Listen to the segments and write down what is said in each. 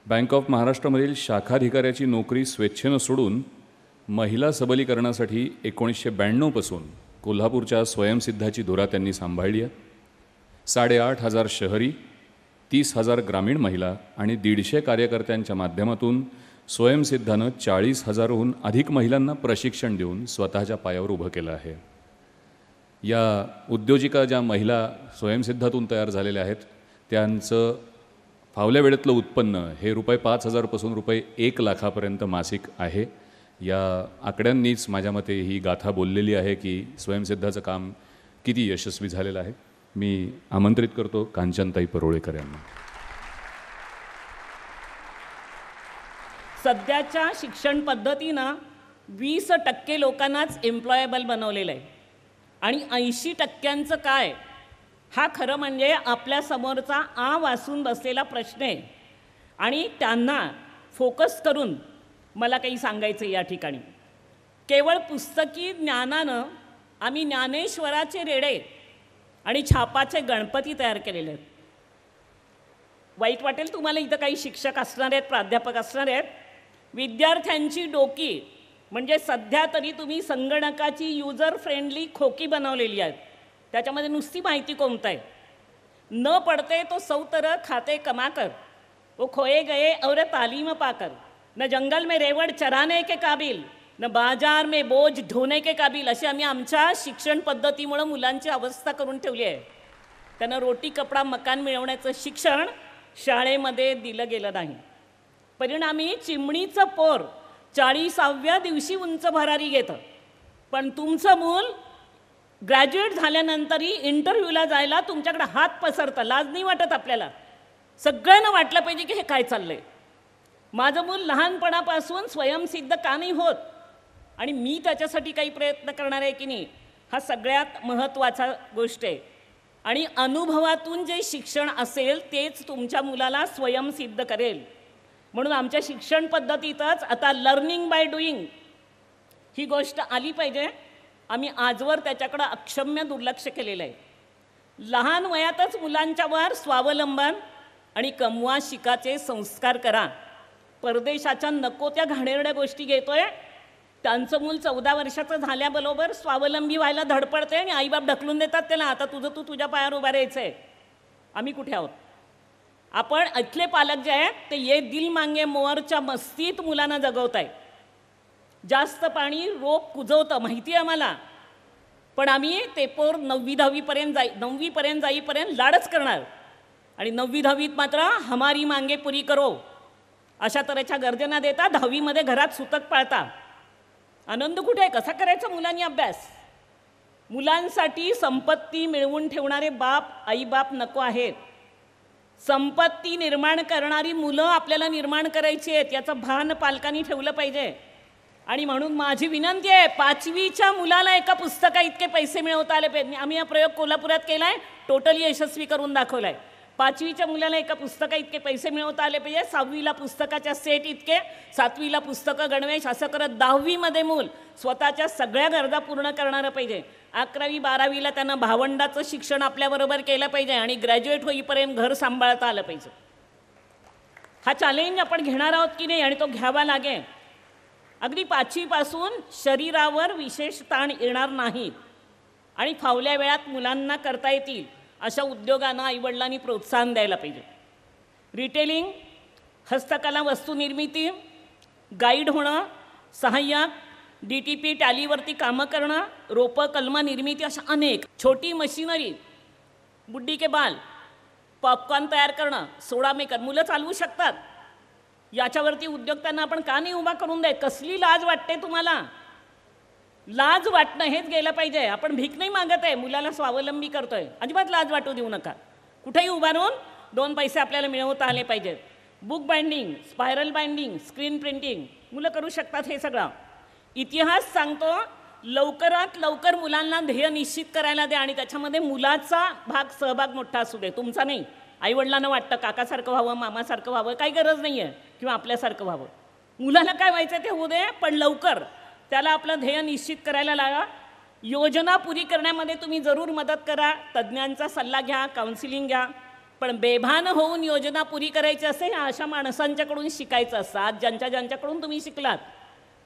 Bank of महाराष्ट्रामधील शाखाधिकाऱ्याची नोकरी स्वेच्छेनं सोडून महिला सबलीकरणासाठी 1992 पासून कोल्हापूरच्या स्वयंसिद्धाची धुरा त्यांनी सांभाळली आहे. 8,500 शहरी, 30,000 ग्रामीण महिला आणि 150 कार्यकर्त्यांच्या माध्यमातून स्वयंसिद्धानं 40,000हून अधिक महिलांना प्रशिक्षण देऊन स्वतःच्या पायावर उभं केलं आहे. या उद्योजिका ज्या महिला स्वयंसिद्धातून तयार झालेल्या आहेत त्यांचं फावल्या वेळेतलं उत्पन्न हे ₹5,000 पासून ₹1,00,000पर्यंत मासिक आहे. या आकड्यांनीच माझ्या मते ही गाथा बोललेली आहे की स्वयंसिद्धाचं काम किती यशस्वी झालेलं आहे. मी आमंत्रित करतो कांचनताई परोळेकर यांना. सध्याच्या शिक्षण पद्धतीनं 20% लोकांनाच एम्प्लॉयेबल बनवलेलं आहे आणि 80%चं काय, हा खरं म्हणजे आपल्या समोरचा वासून बसलेला प्रश्न आहे. आणि त्यांना फोकस करून मला काही सांगायचं या ठिकाणी. केवळ पुस्तकी ज्ञानानं आम्ही ज्ञानेश्वराचे रेडे आणि छापाचे गणपती तयार केलेले आहेत. वाईट वाटेल तुम्हाला, इथं काही शिक्षक असणार आहेत, प्राध्यापक असणार आहेत. विद्यार्थ्यांची डोकी म्हणजे सध्या तरी तुम्ही संगणकाची युजर फ्रेंडली खोकी बनवलेली आहेत. त्याच्यामध्ये नुसती माहिती कोणतं आहे, न पढ़ते तो सौतर खाते कमाकर, वो खोए गए और तालीम पाकर, न जंगल में रेवड़ चराने के काबिल, न बाजार में बोझ ढोने के काबिल, अशी आम्ही आमच्या शिक्षण पद्धतीमुळे मुलांची अवस्था करून ठेवली आहे. त्यांना रोटी कपडा मकान मिळवण्याचं शिक्षण शाळेमध्ये दिलं गेलं नाही. परिणामी चिमणीचं पोर 40व्या दिवशी उंच भरारी घेतं, पण तुमचं मूल ग्रॅज्युएट झाल्यानंतरही इंटरव्ह्यूला जायला तुमच्याकडे हात पसरतं. लाज नाही वाटत आपल्याला? सगळ्यांना वाटलं पाहिजे की हे काय चाललंय. माझं मूल लहानपणापासून स्वयंसिद्ध का नाही होत आणि मी त्याच्यासाठी काही प्रयत्न करणार आहे की नाही, हा सगळ्यात महत्त्वाचा गोष्ट आहे. आणि अनुभवातून जे शिक्षण असेल तेच तुमच्या मुलाला स्वयंसिद्ध करेल. म्हणून आमच्या शिक्षण पद्धतीतच आता लर्निंग बाय डुईंग ही गोष्ट आली पाहिजे. आम्ही आजवर त्याच्याकडं अक्षम्य दुर्लक्ष केलेलं आहे. लहान वयातच मुलांच्यावर स्वावलंबन आणि कमवा शिकाचे संस्कार करा. परदेशाच्या नको त्या घाणेरड्या गोष्टी घेतोय. त्यांचं मूल 14 वर्षाचं झाल्याबरोबर स्वावलंबी व्हायला धडपडते आणि आईबाप ढकलून देतात त्याला, आता तू तुझ्या पायावर उभा राहायचं आहे. आम्ही कुठे आहोत? आपण इथले पालक जे आहेत ते ये दिल मांगे मोअरच्या मस्तीत मुलांना जगवत आहे. जास्त पाणी रोप कुजवतं माहिती आहे आम्हाला, पण आम्ही ते पोर 9वी-10वीपर्यंत जाईपर्यंत लाडच करणार आणि 9वी-10वीत मात्र हमारी मांगे पुरी करो अशा तऱ्हेच्या गर्जना देता 10वीमध्ये घरात सुतक पाळता. आनंद कुठे आहे? कसा करायचा मुलांनी अभ्यास? मुलांसाठी संपत्ती मिळवून ठेवणारे बाप आईबाप नको आहेत. संपत्ती निर्माण करणारी मुलं आपल्याला निर्माण करायची आहेत, याचं भान पालकांनी ठेवलं पाहिजे. आणि म्हणून माझी विनंती आहे, 5वीच्या मुलाला एका पुस्तका इतके पैसे मिळवता आले पाहिजे. आम्ही हा प्रयोग कोल्हापुरात केला आहे, टोटली यशस्वी करून दाखवला आहे. 5वीच्या मुलाला एका पुस्तका इतके पैसे मिळवता आले पाहिजे. 6वीला पुस्तकाच्या सेट इतके, 7वीला पुस्तकं गणवेश, असं करत 10वीमध्ये मूल स्वतःच्या सगळ्या गरजा पूर्ण करणारं पाहिजे. 11वी-12वीला त्यांना भावंडाचं शिक्षण आपल्याबरोबर केलं पाहिजे आणि ग्रॅज्युएट होईपर्यंत घर सांभाळता आलं पाहिजे. हा चॅलेंज आपण घेणार आहोत की नाही, आणि तो घ्यावा लागेल. अगदी 5वीपासून शरीरावर विशेष ताण येणार नाही आणि फावल्या वेळात मुलांना करता येतील अशा उद्योगांना आईवडिलांनी प्रोत्साहन द्यायला पाहिजे. रिटेलिंग, हस्तकला वस्तू निर्मिती, गाईड होणं, सहाय्यक, DTP टॅलीवरती कामं करणं, रोपं कलमं निर्मिती, अशा अनेक छोटी मशिनरी, बुड्डी के बाल, पॉपकॉर्न तयार करणं, सोडा मेकर मुलं चालवू शकतात. याच्यावरती उद्योग त्यांना आपण का नाही उभा करून द्यायत? कसली लाज वाटते तुम्हाला? लाज वाटणं हेच गेलं पाहिजे. आपण भीक नाही मागत आहे, मुलाला स्वावलंबी करतोय. अजिबात लाज वाटू देऊ नका. कुठेही उभा राहून 2 पैसे आपल्याला मिळवता आले पाहिजेत. Book binding, spiral binding, screen printing मुलं करू शकतात. हे सगळं इतिहास सांगतो. लवकरात लवकर मुलांना ध्येय निश्चित करायला द्या आणि त्याच्यामध्ये मुलाचा सहभाग मोठा असू दे, तुमचा नाही. आईवडिलांना वाटतं काकासारखं व्हावं, मामासारखं व्हावं, काही गरज नाही आहे, किंवा आपल्यासारखं व्हावं. मुलाला काय व्हायचं ते होऊ दे, पण लवकर त्याला आपलं ध्येय निश्चित करायला लागा. योजना पुरी करण्यामध्ये तुम्ही जरूर मदत करा. तज्ज्ञांचा सल्ला घ्या, काउन्सिलिंग घ्या. पण बेभान होऊन योजना पुरी करायची असेल अशा माणसांच्याकडून शिकायचं असतं. आज ज्यांच्याकडून तुम्ही शिकलात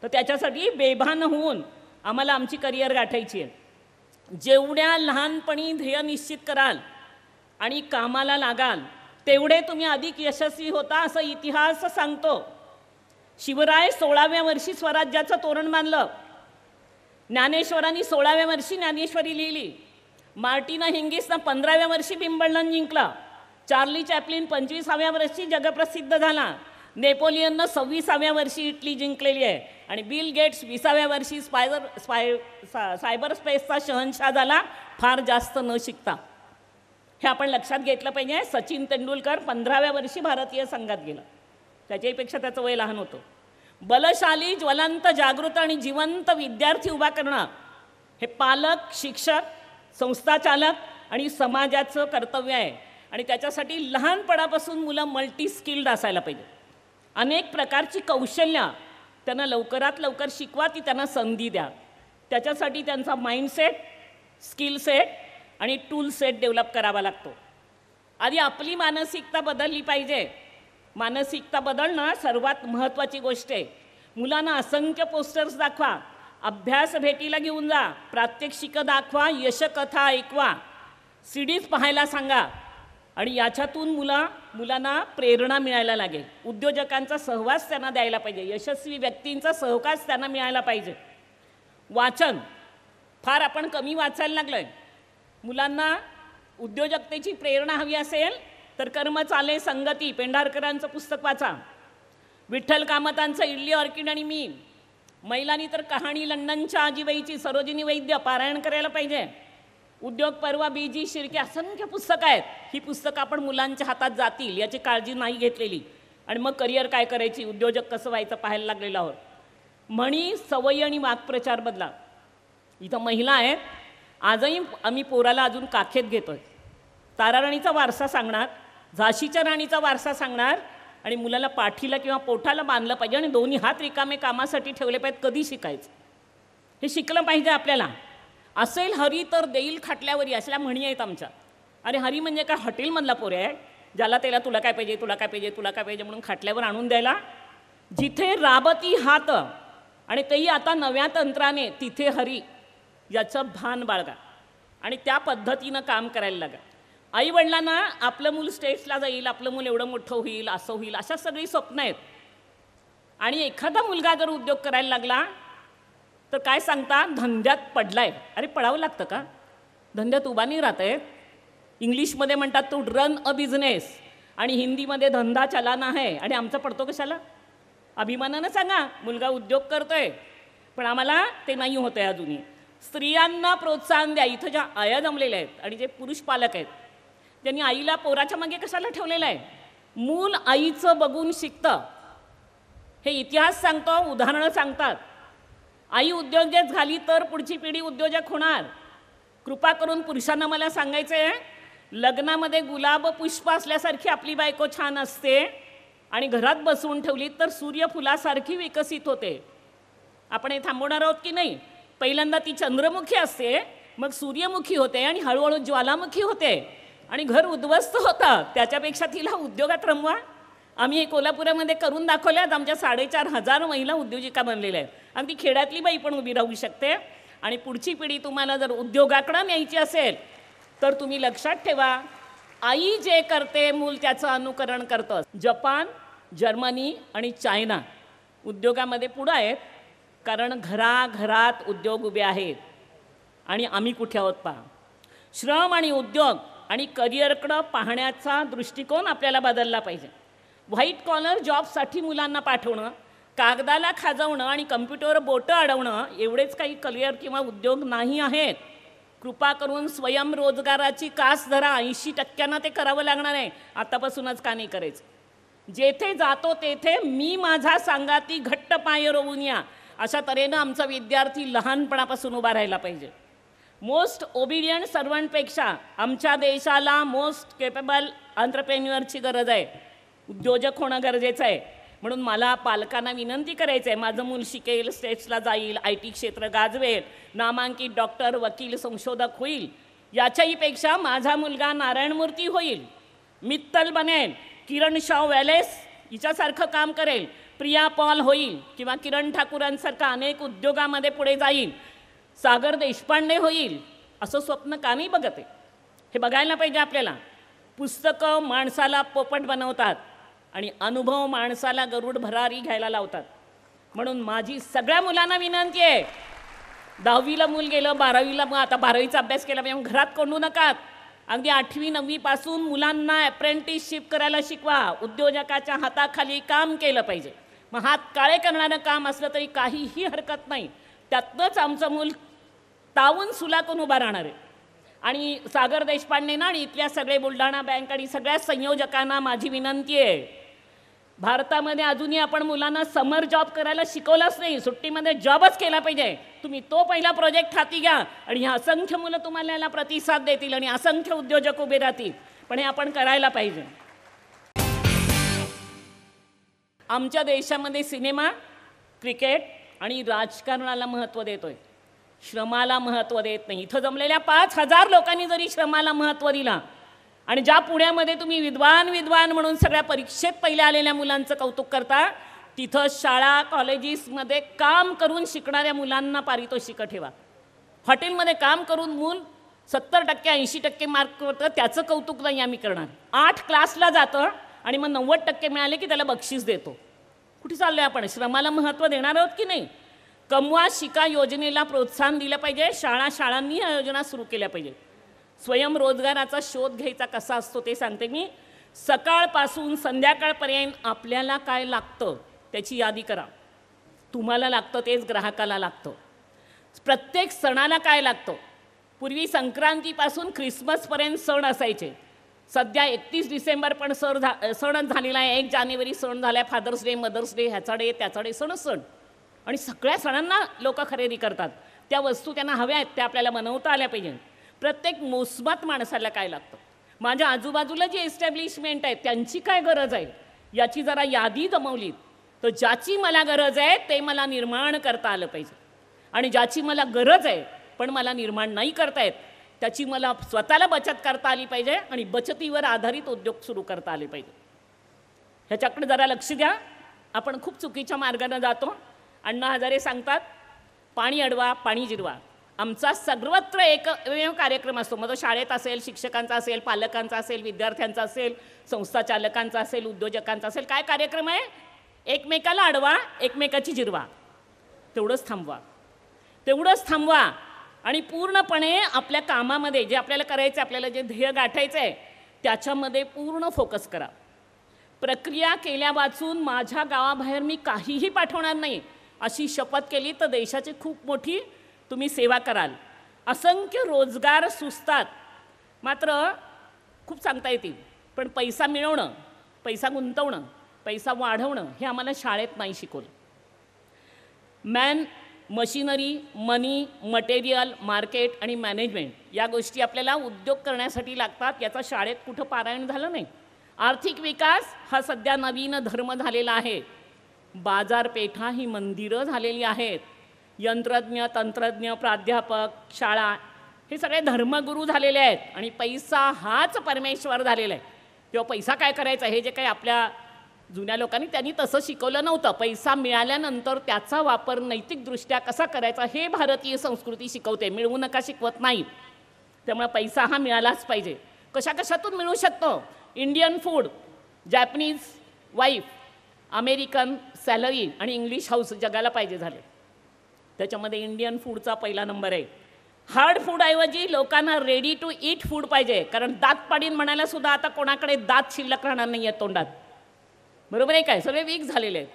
तर त्याच्यासाठी बेभान होऊन आम्हाला आमची करिअर गाठायची आहे. जेवढ्या लहानपणी ध्येय निश्चित कराल आणि कामाला लागाल तेवढे तुम्ही अधिक यशस्वी होता असं इतिहास सांगतो. शिवराय 16व्या वर्षी स्वराज्याचं तोरण बांधलं. ज्ञानेश्वरांनी 16व्या वर्षी ज्ञानेश्वरी लिहिली. मार्टिना हिंगिसनं 15व्या वर्षी विम्बल्डन जिंकला. चार्ली चॅप्लिन 25व्या वर्षी जगप्रसिद्ध झाला. नेपोलियननं 26व्या वर्षी इटली जिंकलेली आहे. आणि बिल गेट्स 20व्या वर्षी सायबर स्पेसचा शहंशाह झाला, फार जास्त न शिकता. हे आपण लक्षात घेतलं पाहिजे. सचिन तेंडुलकर 15व्या वर्षी भारतीय संघात गेला. त्याच्याहीपेक्षा त्याचं वय लहान होतं. बलशाली, ज्वलंत, जागृत आणि जिवंत विद्यार्थी उभा करणं हे पालक, शिक्षक, संस्थाचालक आणि समाजाचं कर्तव्य आहे. आणि त्याच्यासाठी लहानपणापासून मुलं मल्टी स्किल्ड असायला पाहिजे. अनेक प्रकारची कौशल्य त्यांना लवकरात लवकर शिकवा, ती त्यांना संधी द्या. त्याच्यासाठी त्यांचा माइंडसेट, स्किल सेट आणि टूल सेट डेव्हलप करावा लागतो. आधी आपली मानसिकता बदलली पाहिजे. मानसिकता बदलणं सर्वात महत्त्वाची गोष्ट आहे. मुलांना असंख्य पोस्टर्स दाखवा, अभ्यास भेटीला घेऊन जा, प्रात्यक्षिकं दाखवा, यशकथा ऐकवा, सीडीज पाहायला सांगा आणि याच्यातून मुलांना प्रेरणा मिळायला लागेल. उद्योजकांचा सहवास त्यांना द्यायला पाहिजे. यशस्वी व्यक्तींचा सहवास त्यांना मिळायला पाहिजे. वाचन फार आपण कमी वाचायला लागलो आहे. मुलांना उद्योजकतेची प्रेरणा हवी असेल तर कर्म चाले संगती पेंढारकरांचं पुस्तक वाचा. विठ्ठल कामतांचं इडली ऑर्किड आणि मी. महिलांनी तर कहाणी लंडनच्या आजीबाईची सरोजिनी वैद्य पारायण करायला पाहिजे. उद्योग पर्व, बीजी शिर्के, असंख्य पुस्तकं आहेत. ही पुस्तकं आपण मुलांच्या हातात जातील याची काळजी नाही घेतलेली आणि मग करिअर काय करायची, उद्योजक कसं व्हायचं पाहायला लागलेलं आहोत. म्हणी, सवयी आणि वाक्प्रचार बदला. इथं महिला आहेत. आजही आम्ही पोराला अजून काखेत घेतोय. ताराराणीचा वारसा सांगणार, झाशीच्या राणीचा वारसा सांगणार आणि मुलाला पाठीला किंवा पोटाला बांधलं पाहिजे आणि दोन्ही हात रिकामे कामासाठी ठेवले पाहिजेत. कधी शिकायचं हे शिकलं पाहिजे आपल्याला. असेल हरी तर देईल खाटल्यावरी असल्या म्हणी आहेत आमच्या. अरे हरी म्हणजे काय हॉटेलमधला पोरे आहे ज्याला त्याला तुला काय पाहिजे, तुला काय पाहिजे, तुला काय पाहिजे म्हणून खाटल्यावर आणून द्यायला. जिथे राबती हात आणि तेही आता नव्या तंत्राने, तिथे हरी याचं भान बाळगा आणि त्या पद्धतीनं काम करायला लागा. आईवडिलांना आपलं मूल स्टेट्सला जाईल, आपलं मूल एवढं मोठं होईल, असं होईल, अशा सगळी स्वप्न आहेत. आणि एखादा मुलगा जर उद्योग करायला लागला तर काय सांगता, धंद्यात पडलाय. अरे पडावं लागतं का? धंद्यात उभा नाही राहत आहे. इंग्लिशमध्ये म्हणतात टू रन अ बिझनेस आणि हिंदीमध्ये धंदा चलाना आहे. आणि आमचा पडतो कशाला? अभिमानानं सांगा मुलगा उद्योग करतोय, पण आम्हाला ते नाही होत आहे अजूनही. स्त्रियांना प्रोत्साहन द्या. इथं ज्या आया जमलेल्या आहेत आणि जे पुरुष पालक आहेत त्यांनी आईला पोराच्या मागे कशाला ठेवलेलं आहे? मूल आईचं बघून शिकतं. हे इतिहास सांगतो, उदाहरणं सांगतात. आई उद्योजक झाली तर पुढची पिढी उद्योजक होणार. कृपा करून पुरुषांना मला सांगायचं आहे, लग्नामध्ये गुलाब पुष्प असल्यासारखी आपली बायको छान असते आणि घरात बसवून ठेवली तर सूर्यफुलासारखी विकसित होते. आपण हे थांबवणार आहोत की नाही? पहिल्यांदा ती चंद्रमुखी असते, मग सूर्यमुखी होते आणि हळूहळू ज्वालामुखी होते आणि घर उद्ध्वस्त होतं. त्याच्यापेक्षा तिला उद्योगात रमवा. आम्ही हे कोल्हापुरामध्ये करून दाखवल्यात. आमच्या 4,500 महिला उद्योजिका बनलेल्या आहेत. अगदी खेड्यातली बाई पण उभी राहू शकते. आणि पुढची पिढी तुम्हाला जर उद्योगाकडं न्यायची असेल तर तुम्ही लक्षात ठेवा, आई जे करते मूल त्याचं अनुकरण करतं. जपान, जर्मनी आणि चायना उद्योगामध्ये पुढं आहेत, कारण घराघरात उद्योग उभे आहेत. आणि आम्ही कुठे आहोत पहा. श्रम आणि उद्योग आणि करिअरकडं पाहण्याचा दृष्टिकोन आपल्याला बदलला पाहिजे. व्हाईट कॉलर जॉबसाठी मुलांना पाठवणं, कागदाला खाजवणं आणि कम्प्युटरवर बोटं अडवणं एवढेच काही करिअर किंवा उद्योग नाही आहेत. कृपा करून स्वयंरोजगाराची कास धरा. 80% ते करावं लागणार आहे. आतापासूनच का नाही करायचं? जेथे जातो तेथे मी माझा सांगाती घट्ट पाय रोवून या, अशा तऱ्हेनं आमचा विद्यार्थी लहानपणापासून उभा राहायला पाहिजे. मोस्ट ओबिडियंट सर्वंटपेक्षा आमच्या देशाला मोस्ट केपेबल एंटरप्रेन्युअरची गरज आहे. उद्योजक होणं गरजेचं आहे. म्हणून मला पालकांना विनंती करायचं आहे, माझं मूल शिकेल, स्टेट्सला जाईल, IT क्षेत्र गाजवेल, नामांकित डॉक्टर, वकील, संशोधक होईल, याच्याहीपेक्षा माझा मुलगा नारायणमूर्ती होईल मित्तल बनेल, किरण शाव वॅलेस हिच्यासारखं काम करेल, प्रिया पॉल होईल किंवा किरण ठाकूरांसारखं अनेक उद्योगामध्ये पुढे जाईल, सागर देशपांडे होईल, असं स्वप्न का नाही बघत आहे? हे बघायला पाहिजे आपल्याला. पुस्तकं माणसाला पोपट बनवतात आणि अनुभव माणसाला गरुड भरारी घ्यायला लावतात. म्हणून माझी सगळ्या मुलांना विनंती आहे, 10वीला मूल गेलं, 12वीला मग आता 12वीचा अभ्यास केला पाहिजे, घरात कोंडू नकात. अगदी 8वी 9वी पासून मुलांना अप्रेंटिसशिप करायला शिकवा. उद्योजकाच्या हाताखाली काम केलं पाहिजे. मग हात काळे करणारं काम असलं तरी काहीही हरकत नाही. त्यातनंच आमचं मूल तावून सुलाकून उभा राहणार आहे. आणि सागर देशपांडेंना आणि इथल्या सगळे बुलढाणा बँक आणि सगळ्या संयोजकांना माझी विनंती आहे, भारतामध्ये अजूनही आपण मुलांना समर जॉब करायला शिकवलंच नाही. सुट्टीमध्ये जॉबच केला पाहिजे. तुम्ही तो पहिला प्रोजेक्ट हाती घ्या आणि ह्या असंख्य मुलं तुम्हाला याला प्रतिसाद देतील आणि असंख्य उद्योजक उभे राहतील. पण हे आपण करायला पाहिजे. आमच्या देशामध्ये सिनेमा, क्रिकेट आणि राजकारणाला महत्त्व देतोय, श्रमाला महत्त्व देत नाही. इथं जमलेल्या 5,000 लोकांनी जरी श्रमाला महत्त्व दिला आणि ज्या पुण्यामध्ये तुम्ही विद्वान विद्वान म्हणून सगळ्या परीक्षेत पहिल्या आलेल्या मुलांचं कौतुक करता, तिथं शाळा कॉलेजेसमध्ये काम करून शिकणाऱ्या मुलांना पारितोषिकं ठेवा. हॉटेलमध्ये काम करून मूल 70% 80% मार्क करतं, त्याचं कौतुक नाही आम्ही करणार. 8 क्लासला जातं आणि मग 90% मिळाले की त्याला बक्षीस देतो. कुठे चाललोय आपण? श्रमाला महत्त्व देणार आहोत की नाही? कमवा शिका योजनेला प्रोत्साहन दिलं पाहिजे. शाळांनी या योजना सुरू केल्या पाहिजे. स्वयंरोजगाराचा शोध घ्यायचा कसा असतो ते सांगते मी. सकाळपासून संध्याकाळपर्यंत आपल्याला काय लागतं त्याची यादी करा. तुम्हाला लागतं तेच ग्राहकाला लागतं. प्रत्येक सणाला काय लागतं. पूर्वी संक्रांतीपासून ख्रिसमसपर्यंत सण असायचे. सध्या 31 डिसेंबर पण सणच झालेला आहे. 1 जानेवारी सण झाला आहे. फादर्स डे, मदर्स डे, ह्याचा डे त्याचा डे, सणच सण. आणि सगळ्या सणांना लोक खरेदी करतात. त्या वस्तू त्यांना हव्या आहेत त्या आपल्याला बनवता आल्या पाहिजे. प्रत्येक मोसमात माणसाला काय लागतं, माझ्या आजूबाजूला जी एस्टॅब्लिशमेंट आहे त्यांची काय गरज आहे याची जरा यादी जमवली तर ज्याची मला गरज आहे ते मला निर्माण करता आलं पाहिजे. आणि ज्याची मला गरज आहे पण मला निर्माण नाही करता येत त्याची मला स्वतःला बचत करता आली पाहिजे आणि बचतीवर आधारित उद्योग सुरू करता आले पाहिजे. ह्याच्याकडे जरा लक्ष द्या. आपण खूप चुकीच्या मार्गाने जातो. अण्णा हजारे सांगतात, पाणी अडवा पाणी जिरवा. आमचा सर्वत्र एकमेव कार्यक्रम असतो. मग तो शाळेत असेल, शिक्षकांचा असेल, पालकांचा असेल, विद्यार्थ्यांचा असेल, संस्था चालकांचा असेल, उद्योजकांचा असेल. काय कार्यक्रम आहे? एकमेकाला अडवा, एकमेकाची जिरवा. तेवढंच थांबवा आणि पूर्णपणे आपल्या कामामध्ये जे आपल्याला करायचं आहे, आपल्याला जे ध्येय गाठायचं आहे त्याच्यामध्ये पूर्ण फोकस करा. प्रक्रिया केल्या वाचून माझ्या गावाबाहेर मी काहीही पाठवणार नाही अशी शपथ केली तर देशाची खूप मोठी तुम्ही सेवा कराल. असंख्य रोजगार सुचतात, मात्र खूप सांगता येतील, पण पैसा मिळवणं, पैसा गुंतवणं, पैसा वाढवणं हे आम्हाला शाळेत नाही शिकवलं. मशिनरी, मनी, मटेरियल, मार्केट आणि मॅनेजमेंट या गोष्टी आपल्याला उद्योग करण्यासाठी लागतात. याचा शाळेत कुठं पारायण झालं नाही. आर्थिक विकास हा सध्या नवीन धर्म झालेला आहे. बाजारपेठा ही मंदिरं झालेली आहेत. यंत्रज्ञ, तंत्रज्ञ, प्राध्यापक, शाळा हे सगळे धर्मगुरू झालेले आहेत आणि पैसा हाच परमेश्वर झालेला आहे. तेव्हा पैसा काय करायचा हे जे काही आपल्या जुन्या लोकांनी त्यांनी तसं शिकवलं नव्हतं. पैसा मिळाल्यानंतर त्याचा वापर नैतिकदृष्ट्या कसा करायचा हे भारतीय संस्कृती शिकवते, मिळवू नका शिकवत नाही. त्यामुळे पैसा हा मिळालाच पाहिजे. कशातून मिळू शकतो? Indian food, Japanese wife, American salary आणि इंग्लिश हाऊस जगाला पाहिजे झाले. त्याच्यामध्ये इंडियन फूडचा पहिला नंबर आहे. हार्ड फूडऐवजी लोकांना रेडी टू ईट फूड पाहिजे, कारण दात पाडीन म्हणायला सुद्धा आता कोणाकडे दात शिल्लक राहणार नाही आहे तोंडात. बरोबर आहे काय? सगळे वीक झालेले आहेत.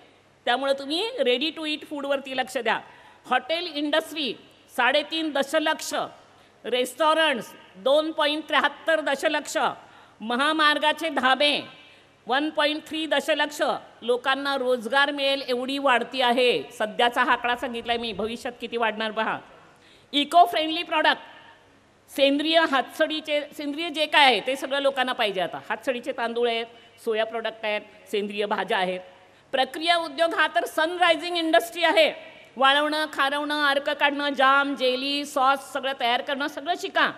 त्यामुळे तुम्ही रेडी टू ईट फूडवरती लक्ष द्या. हॉटेल इंडस्ट्री 3.5 दशलक्ष, रेस्टॉरंट्स 2.73 दशलक्ष, महामार्गाचे धाबे 1.3 दशलक्ष लोकांना रोजगार मिळेल एवढी वाढती आहे. सध्याचा हा आकडा सांगितला मी, भविष्यात किती वाढणार पहा. इको फ्रेंडली प्रॉडक्ट, सेंद्रिय सेंद्रिय जे काय आहे ते सगळं लोकांना पाहिजे. आता हातसडीचे तांदूळ आहेत, सोया प्रोडक्ट आहेत, सेंद्रिय भाज्या आहेत. प्रक्रिया उद्योग हा तर सनरायझिंग इंडस्ट्री आहे. वाळवणं, खारवणं, अर्क काढणं, जाम, जेली, सॉस सगळं तयार करणं सगळं शिका.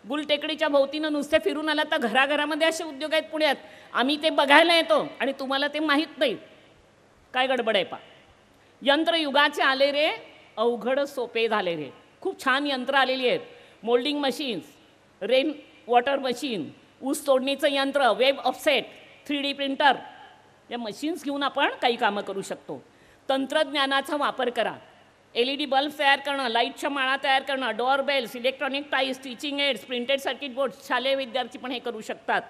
गुलटेकडीच्या भोवतीनं नुसते फिरून आला तर घराघरामध्ये असे उद्योग आहेत पुण्यात. आम्ही ते बघायला येतो आणि तुम्हाला ते माहीत नाही. काय गडबड आहे पा. यंत्रयुगाचे आले रे, अवघड सोपे झाले रे. खूप छान यंत्र आलेली आहेत. Moulding machines, rain water machine, ऊस तोडणीचं यंत्र, वेब ऑफसेट, 3D प्रिंटर, या मशीन्स घेऊन आपण काही कामं करू शकतो. तंत्रज्ञानाचा वापर करा. LED बल्ब तयार करणं, लाईटच्या माळा तयार करणं, डोअरबेल्स, इलेक्ट्रॉनिक टाईज, teaching aids, printed circuit board, शालेय विद्यार्थी पण हे करू शकतात.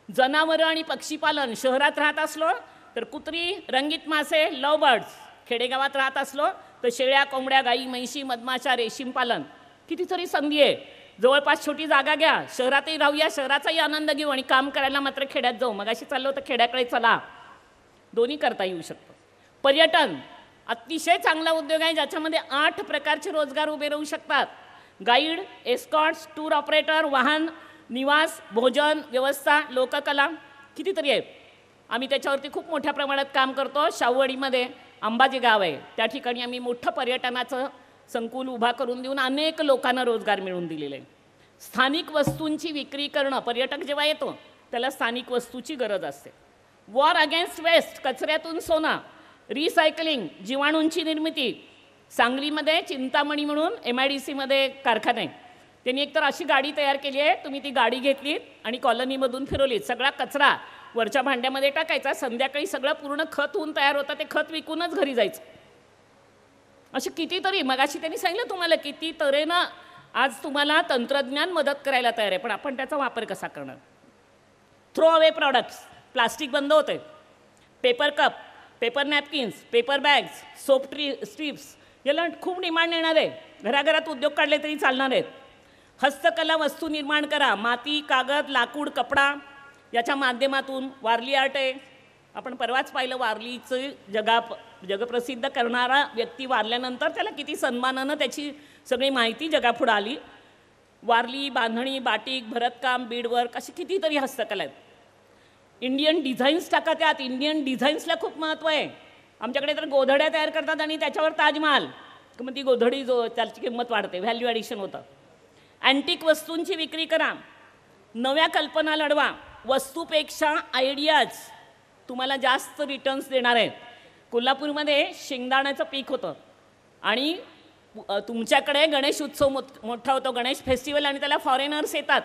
जनावरं आणि पक्षीपालन, शहरात राहत असलो तर कुत्री, रंगीत मासे, लव बर्ड्स, खेडेगावात राहत असलो तर शेळ्या, कोंबड्या, गाई, म्हैशी, मधमाशा, रेशीम पालन. कितीतरी संधी आहे. जवळपास छोटी जागा घ्या, शहरातही राहूया, शहराचाही आनंद घेऊ आणि काम करायला मात्र खेड्यात जाऊ. मगाशी चाललो तर खेड्याकडे चला. दोन्ही करता येऊ शकतं. पर्यटन अतिशय चांगला उद्योग आहे ज्याच्यामध्ये 8 प्रकारचे रोजगार उभे राहू शकतात. गाईड, एस्कॉर्ट्स, टूर ऑपरेटर, वाहन, निवास, भोजन व्यवस्था, लोककला, कितीतरी आहेत. आम्ही त्याच्यावरती खूप मोठ्या प्रमाणात काम करतो. शाहूवाडीमध्ये अंबाजी गाव आहे, त्या ठिकाणी आम्ही मोठं पर्यटनाचं संकुल उभा करून देऊन अनेक लोकांना रोजगार मिळवून दिलेले आहे. स्थानिक वस्तूंची विक्री करणं, पर्यटक जेव्हा येतो त्याला स्थानिक वस्तूची गरज असते. वॉर अगेन्स्ट वेस्ट, कचऱ्यातून सोना, रिसायकलिंग, जीवाणूंची निर्मिती. सांगलीमध्ये चिंतामणी म्हणून MIDCमध्ये कारखाना आहे. त्यांनी एकतर अशी गाडी तयार केली आहे, तुम्ही ती गाडी घेतलीत आणि कॉलनीमधून फिरवलीत, सगळा कचरा वरच्या भांड्यामध्ये टाकायचा, संध्याकाळी सगळं पूर्ण खत होऊन तयार होतं, ते खत विकूनच घरी जायचं. असे कितीतरी, मगाशी त्यांनी सांगितलं तुम्हाला किती तऱ्हेनं आज तुम्हाला तंत्रज्ञान मदत करायला तयार आहे, पण आपण त्याचा वापर कसा करणार. थ्रो अवे प्रॉडक्ट्स, प्लास्टिक बंद होते. Paper cup, paper napkins, paper bags, soap strips, याला खूप डिमांड येणार आहे. घराघरात उद्योग काढले तरी चालणार आहेत. हस्तकला वस्तू निर्माण करा. माती, कागद, लाकूड, कपडा याच्या माध्यमातून वारली आर्ट आहे. आपण परवाच पाहिलं वारलीचं जगप्रसिद्ध करणारा व्यक्ती वारल्यानंतर त्याला किती सन्मानानं त्याची सगळी माहिती जगापुढं आली. वारली, बांधणी, बाटिक, भरतकाम, बीडवर्क, अशी कितीतरी हस्तकला आहेत. इंडियन डिझाईन्स टाका त्यात. इंडियन डिझाईन्सला खूप महत्त्व आहे. आमच्याकडे तर गोधड्या तयार करतात आणि त्याच्यावर ताजमहाल, मग ती गोधडी त्याची किंमत वाढते, व्हॅल्यू ॲडिशन होतं. अँटिक वस्तूंची विक्री करा. नव्या कल्पना लढवा. वस्तूपेक्षा आयडियाज तुम्हाला जास्त रिटर्न्स देणार आहेत. कोल्हापूरमध्ये शेंगदाण्याचं पीक होतं आणि तुमच्याकडे गणेश उत्सव मोठा होतो, गणेश फेस्टिवल, आणि त्याला फॉरेनर्स येतात.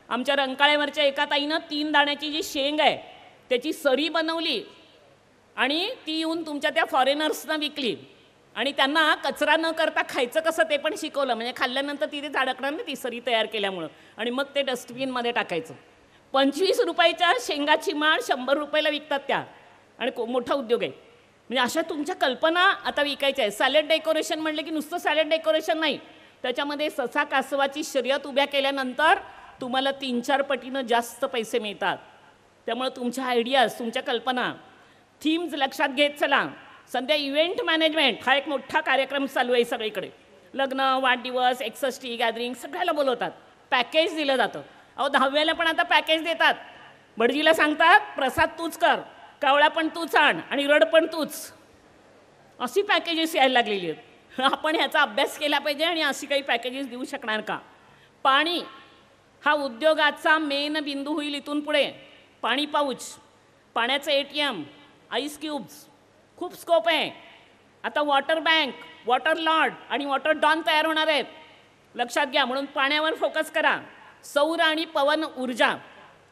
आमच्या रंकाळ्यावरच्या एका ताईनं 3 दाण्याची जी शेंग आहे त्याची सरी बनवली आणि ती येऊन तुमच्या त्या फॉरेनर्सना विकली आणि त्यांना कचरा न करता खायचं कसं ते पण शिकवलं. म्हणजे खाल्ल्यानंतर तिथे अडकणार नाही ती सरी तयार केल्यामुळं, आणि मग ते डस्टबिनमध्ये टाकायचं. 25 रुपयाच्या शेंगाची माळ 100 रुपयाला विकतात त्या, आणि मोठा उद्योग आहे. म्हणजे अशा तुमच्या कल्पना आता विकायच्या आहे. सॅलेड डेकोरेशन म्हटलं की नुसतं सॅलेड डेकोरेशन नाही, त्याच्यामध्ये ससा कासवाची शर्यत उभ्या केल्यानंतर तुम्हाला 3-4 पटीनं जास्त पैसे मिळतात. त्यामुळे तुमच्या आयडियाज, तुमच्या कल्पना, थीम्स लक्षात घेत चला. सध्या इव्हेंट मॅनेजमेंट हा एक मोठा कार्यक्रम चालू आहे सगळीकडे. लग्न, वाढदिवस, 61 गॅदरिंग सगळ्याला बोलवतात, पॅकेज दिलं जातं. अहो 10व्याला पण आता पॅकेज देतात. भटजीला सांगतात प्रसाद तूच कर, कावळा पण तूच आण आणि रड पण तूच. अशी पॅकेजेस यायला लागलेली आहेत. आपण ह्याचा अभ्यास केला पाहिजे आणि अशी काही पॅकेजेस देऊ शकणार का. पाणी हा उद्योगाचा मेन बिंदू होईल इथून पुढे. पाणी पाऊच, पाण्याचं ATM, आईस क्यूब्स, खूप स्कोप आहे. आता वॉटर बँक, वॉटर लॉर्ड आणि वॉटर डॉन तयार होणार आहेत, लक्षात घ्या. म्हणून पाण्यावर फोकस करा. सौर आणि पवन ऊर्जा,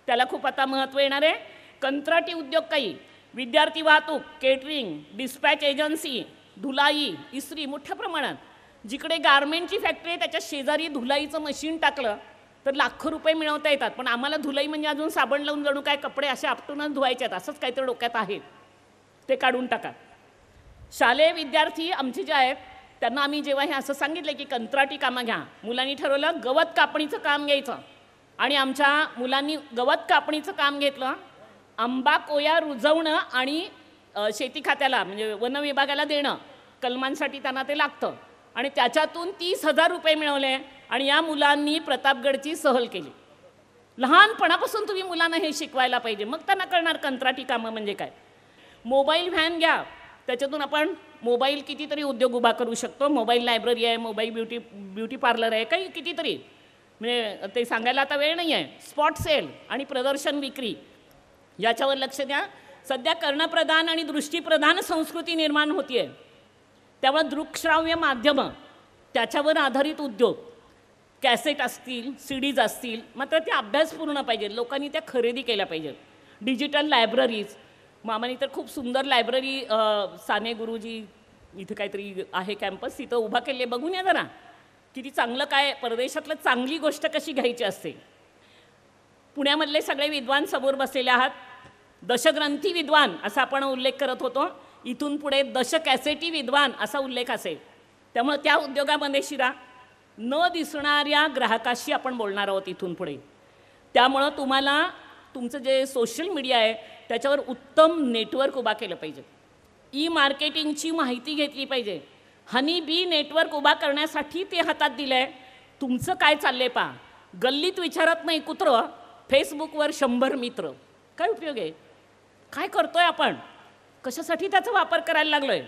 त्याला खूप आता महत्त्व येणार आहे. कंत्राटी उद्योग काही, विद्यार्थी वाहतूक, केटरिंग, डिस्पॅच एजन्सी, धुलाई, इस्त्री मोठ्या प्रमाणात. जिकडे गारमेंटची फॅक्टरी आहे त्याच्या शेजारी धुलाईचं मशीन टाकलं तर लाखो रुपये मिळवता येतात. पण आम्हाला धुलाई म्हणजे अजून साबण लावून जणू काय कपडे असे आपटूनच धुवायचे आहेत, असंच काहीतरी डोक्यात आहे, ते काढून टाका. शालेय विद्यार्थी आमचे जे आहेत त्यांना आम्ही जेव्हा हे असं सांगितलं की कंत्राटी कामं घ्या, मुलांनी ठरवलं गवत कापणीचं काम घ्यायचं आणि आमच्या मुलांनी गवत कापणीचं काम घेतलं. आंबा कोया रुजवणं आणि शेती खात्याला म्हणजे वन विभागाला देणं, कलमांसाठी त्यांना ते लागतं, आणि त्याच्यातून 30,000 रुपये मिळवले आणि या मुलांनी प्रतापगडची सहल केली. लहानपणापासून तुम्ही मुलांना हे शिकवायला पाहिजे, मग त्यांना कळणार कंत्राटी कामं म्हणजे काय. मोबाईल व्हॅन घ्या, त्याच्यातून आपण मोबाईल कितीतरी उद्योग उभा करू शकतो. मोबाईल लायब्ररी आहे, मोबाईल ब्युटी पार्लर आहे, काही कितीतरी. म्हणजे ते सांगायला आता वेळ नाही आहे. स्पॉट सेल आणि प्रदर्शन विक्री याच्यावर लक्ष द्या. सध्या कर्णप्रधान आणि दृष्टीप्रधान संस्कृती निर्माण होती आहे. त्यामुळे दृकश्राव्य माध्यमं, त्याच्यावर आधारित उद्योग, कॅसेट असतील, CDज असतील, मात्र ते अभ्यासपूर्ण पाहिजेत. लोकांनी त्या खरेदी केल्या पाहिजेत. डिजिटल लायब्ररीज, मामानी तर खूप सुंदर लायब्ररी साने गुरुजी इथे काहीतरी आहे कॅम्पस, तिथं उभा केले, बघून या जरा. किती चांगलं काय, परदेशातलं चांगली गोष्ट कशी घ्यायची असते. पुण्यामधले सगळे विद्वान समोर बसलेले आहात. दशग्रंथी विद्वान असा आपण उल्लेख करत होतो. इथून पुढे दशकॅसेटी विद्वान असा उल्लेख असेल. त्यामुळे त्या उद्योगामध्ये शिरा. न दिसणाऱ्या ग्राहकाशी आपण बोलणार आहोत इथून पुढे. त्यामुळं तुम्हाला तुमचं जे सोशल मीडिया आहे त्याच्यावर उत्तम नेटवर्क उभा केलं पाहिजे. मार्केटिंगची माहिती घेतली पाहिजे. हनी बी नेटवर्क उभा करण्यासाठी ते हातात दिलं आहे. तुमचं काय चाललं आहे पहा. गल्लीत विचारत नाही कुत्रं, फेसबुकवर 100 मित्र. काय उपयोग आहे? काय करतो आहे आपण? कशासाठी त्याचा वापर करायला लागलो आहे?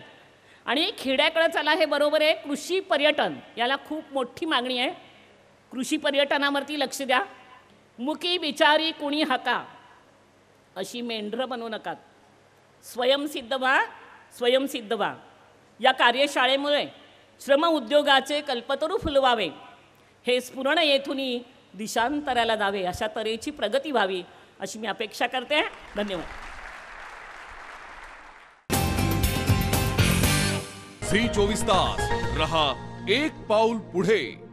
आणि खेड्याकडे चला, हे बरोबर आहे. कृषी पर्यटन याला खूप मोठी मागणी आहे. कृषी पर्यटनावरती लक्ष द्या. मुकी बिचारी कुणी हाका अशी मेंढरं बनवू नका. स्वयंसिद्ध व्हा, स्वयंसिद्ध व्हा. या कार्यशाळेमुळे श्रम उद्योगाचे कल्पतरू फुलवावे, हे स्फुरण येथून दिशांतराला जावे, अशा तऱ्हेची प्रगती व्हावी अशी मी अपेक्षा करते. धन्यवाद. झी 24 तास रहा एक पाऊल पुढे.